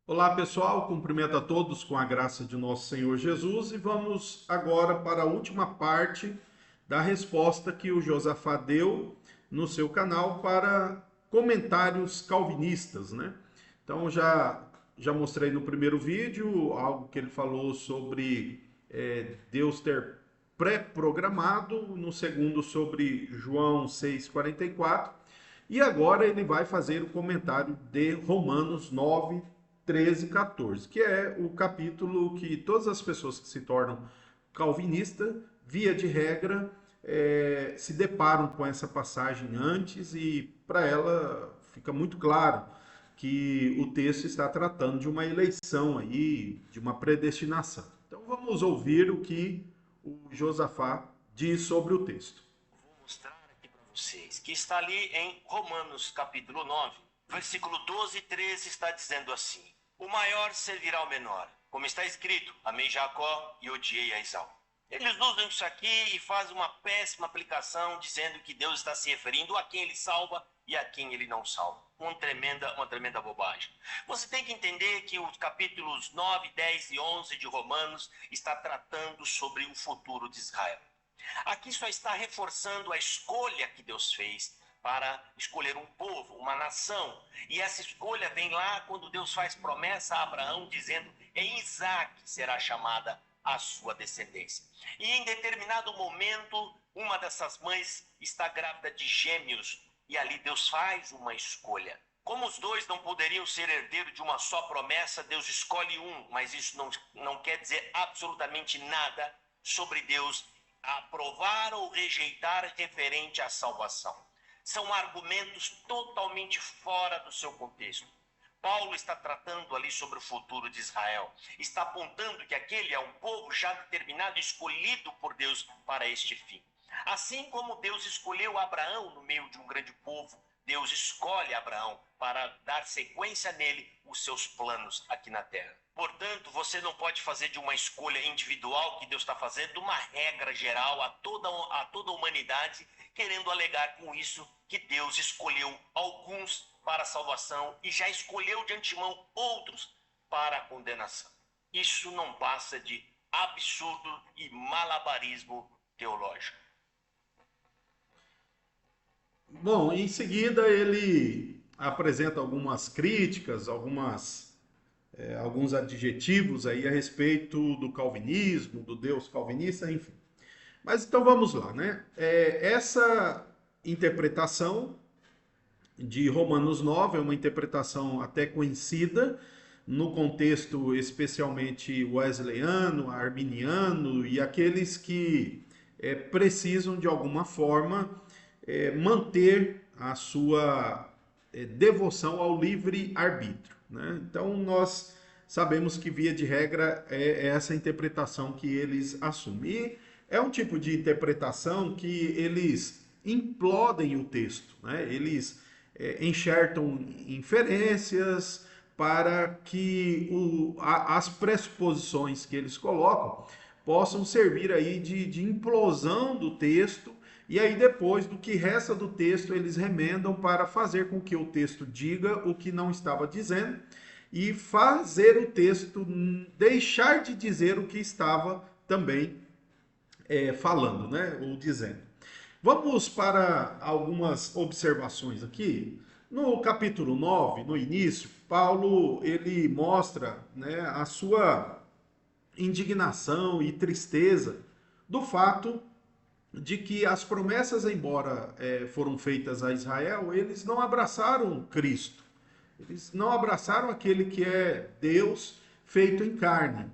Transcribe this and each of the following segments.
Olá pessoal, cumprimento a todos com a graça de nosso Senhor Jesus e vamos agora para a última parte da resposta que o Josafá deu no seu canal para comentários calvinistas, né? Então já mostrei no primeiro vídeo algo que ele falou sobre Deus ter pré-programado, no segundo sobre João 6,44 e agora ele vai fazer o comentário de Romanos 9, 13 e 14, que é o capítulo que todas as pessoas que se tornam calvinistas, via de regra, se deparam com essa passagem antes e para ela fica muito claro que o texto está tratando de uma eleição aí, de uma predestinação. Então vamos ouvir o que o Josafá diz sobre o texto. Vou mostrar aqui para vocês, que está ali em Romanos capítulo 9, versículo 12 e 13, está dizendo assim: o maior servirá ao menor, como está escrito, amei Jacó e odiei a Esaú. Eles usam isso aqui e fazem uma péssima aplicação, dizendo que Deus está se referindo a quem ele salva e a quem ele não salva. Uma tremenda bobagem. Você tem que entender que os capítulos 9, 10 e 11 de Romanos está tratando sobre o futuro de Israel. Aqui só está reforçando a escolha que Deus fez para escolher um povo, uma nação. E essa escolha vem lá quando Deus faz promessa a Abraão, dizendo: em Isaac será chamada a sua descendência. E em determinado momento, uma dessas mães está grávida de gêmeos, e ali Deus faz uma escolha. Como os dois não poderiam ser herdeiros de uma só promessa, Deus escolhe um, mas isso não quer dizer absolutamente nada sobre Deus aprovar ou rejeitar referente à salvação. São argumentos totalmente fora do seu contexto. Paulo está tratando ali sobre o futuro de Israel. Está apontando que aquele é um povo já determinado, escolhido por Deus para este fim. Assim como Deus escolheu Abraão no meio de um grande povo, Deus escolhe Abraão para dar sequência nele os seus planos aqui na terra. Portanto, você não pode fazer de uma escolha individual que Deus está fazendo uma regra geral a toda a humanidade, querendo alegar com isso que Deus escolheu alguns para a salvação e já escolheu de antemão outros para a condenação. Isso não passa de absurdo e malabarismo teológico. Bom, em seguida ele apresenta algumas críticas, alguns adjetivos aí a respeito do calvinismo, do Deus calvinista, enfim. Mas então vamos lá, né? Essa interpretação de Romanos 9 é uma interpretação até conhecida no contexto especialmente wesleyano, arminiano e aqueles que precisam de alguma forma manter a sua devoção ao livre-arbítrio. Né? Então nós sabemos que via de regra é essa interpretação que eles assumem. E é um tipo de interpretação que eles implodem o texto, né? Eles enxertam inferências para que as pressuposições que eles colocam possam servir aí de implosão do texto, e aí depois do que resta do texto eles remendam para fazer com que o texto diga o que não estava dizendo e fazer o texto deixar de dizer o que estava também falando, né, ou dizendo. Vamos para algumas observações aqui. No capítulo 9, no início, Paulo ele mostra, né, a sua indignação e tristeza do fato de que as promessas, embora foram feitas a Israel, eles não abraçaram Cristo. Eles não abraçaram aquele que é Deus feito em carne.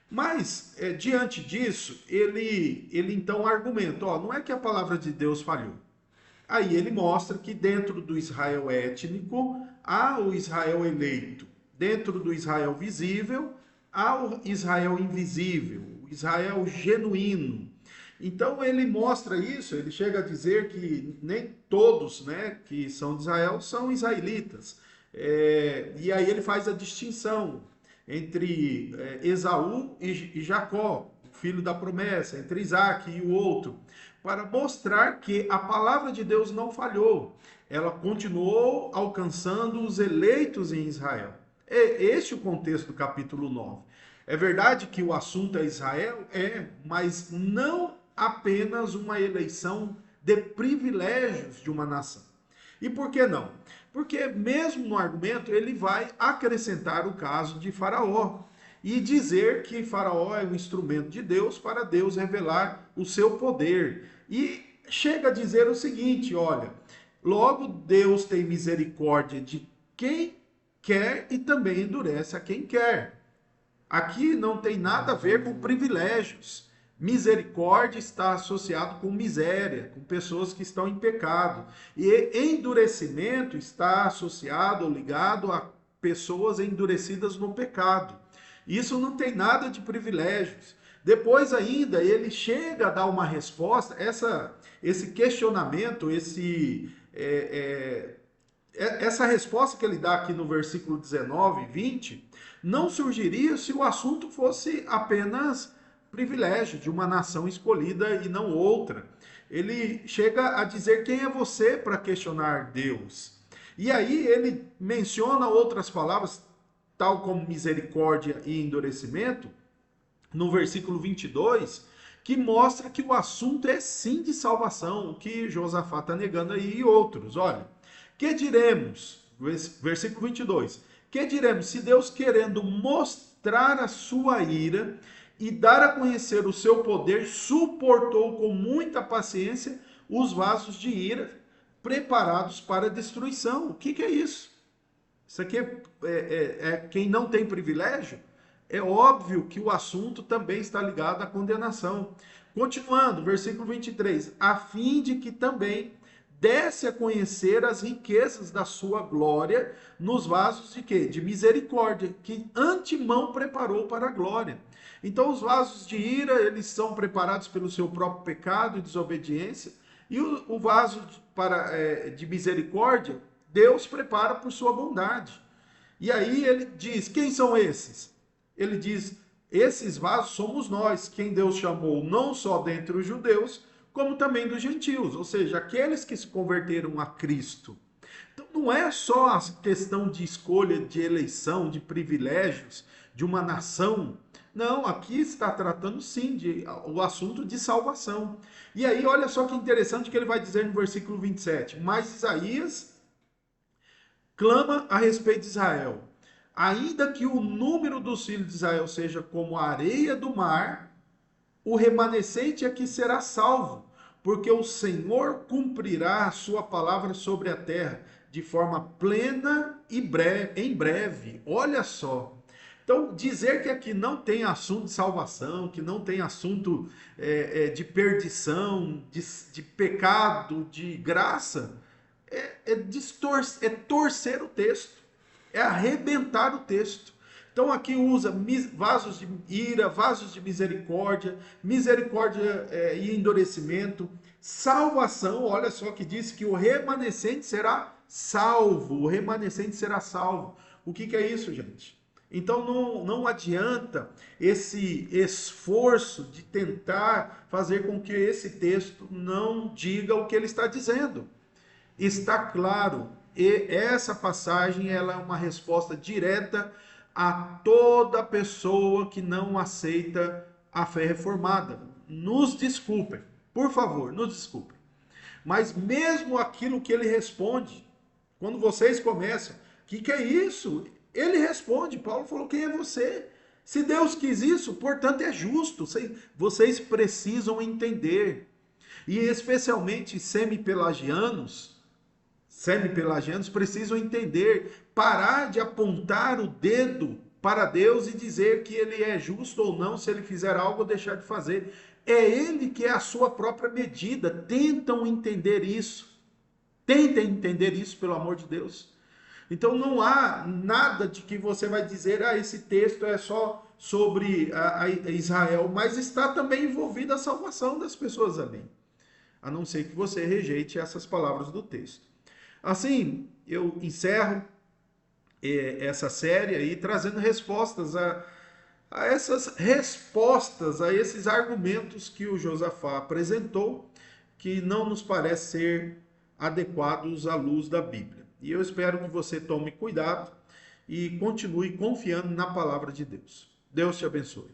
Mas, diante disso, ele então argumenta, ó, não é que a palavra de Deus falhou. Aí ele mostra que dentro do Israel étnico há o Israel eleito. Dentro do Israel visível há o Israel invisível, o Israel genuíno. Então ele mostra isso, ele chega a dizer que nem todos, né, que são de Israel são israelitas. E aí ele faz a distinção entre Esaú e Jacó, filho da promessa, entre Isaac e o outro, para mostrar que a palavra de Deus não falhou. Ela continuou alcançando os eleitos em Israel. É este o contexto do capítulo 9. É verdade que o assunto é Israel, mas não apenas uma eleição de privilégios de uma nação. E por que não? Porque mesmo no argumento ele vai acrescentar o caso de Faraó e dizer que Faraó é um instrumento de Deus para Deus revelar o seu poder. E chega a dizer o seguinte, olha, logo Deus tem misericórdia de quem quer e também endurece a quem quer. Aqui não tem nada a ver com privilégios. Misericórdia está associado com miséria, com pessoas que estão em pecado. E endurecimento está associado ou ligado a pessoas endurecidas no pecado. Isso não tem nada de privilégios. Depois ainda ele chega a dar uma resposta, esse questionamento, essa resposta que ele dá aqui no versículo 19 e 20, não surgiria se o assunto fosse apenas privilégio de uma nação escolhida e não outra. Ele chega a dizer quem é você para questionar Deus. E aí ele menciona outras palavras, tal como misericórdia e endurecimento, no versículo 22, que mostra que o assunto é sim de salvação, o que Josafá está negando aí e outros. Olha, que diremos, versículo 22, que diremos se Deus querendo mostrar a sua ira e dar a conhecer o seu poder, suportou com muita paciência os vasos de ira preparados para a destruição. O que é isso? Isso aqui é quem não tem privilégio? É óbvio que o assunto também está ligado à condenação. Continuando, versículo 23, a fim de que também desse a conhecer as riquezas da sua glória nos vasos de quê? De misericórdia, que antemão preparou para a glória. Então os vasos de ira, eles são preparados pelo seu próprio pecado e desobediência, e o vaso de misericórdia, Deus prepara por sua bondade. E aí ele diz, quem são esses? Ele diz, esses vasos somos nós, quem Deus chamou não só dentre os judeus, como também dos gentios, ou seja, aqueles que se converteram a Cristo. Então não é só a questão de escolha, de eleição, de privilégios de uma nação. Não, aqui está tratando sim o assunto de salvação. E aí olha só que interessante que ele vai dizer no versículo 27, mas Isaías clama a respeito de Israel. Ainda que o número dos filhos de Israel seja como a areia do mar, o remanescente é que será salvo, porque o Senhor cumprirá a sua palavra sobre a terra de forma plena e em breve. Olha só. Então, dizer que aqui não tem assunto de salvação, que não tem assunto de perdição, de pecado, de graça, é torcer o texto, é arrebentar o texto. Então aqui usa vasos de ira, vasos de misericórdia, misericórdia e endurecimento, salvação, olha só que diz que o remanescente será salvo, o remanescente será salvo. O que é isso, gente? Então não adianta esse esforço de tentar fazer com que esse texto não diga o que ele está dizendo. Está claro, e essa passagem ela é uma resposta direta a toda pessoa que não aceita a fé reformada. Nos desculpem, por favor, nos desculpem. Mas mesmo aquilo que ele responde, quando vocês começam, o que é isso? Ele responde, Paulo falou, quem é você? Se Deus quis isso, portanto é justo. Vocês precisam entender. E especialmente semi-pelagianos precisam entender, parar de apontar o dedo para Deus e dizer que ele é justo ou não se ele fizer algo ou deixar de fazer. É ele que é a sua própria medida. Tentem entender isso, pelo amor de Deus. Então não há nada de que você vai dizer, esse texto é só sobre a Israel, mas está também envolvida a salvação das pessoas ali. A não ser que você rejeite essas palavras do texto. Assim, eu encerro essa série aí trazendo respostas a esses argumentos que o Josafá apresentou, que não nos parece ser adequados à luz da Bíblia. E eu espero que você tome cuidado e continue confiando na palavra de Deus. Deus te abençoe.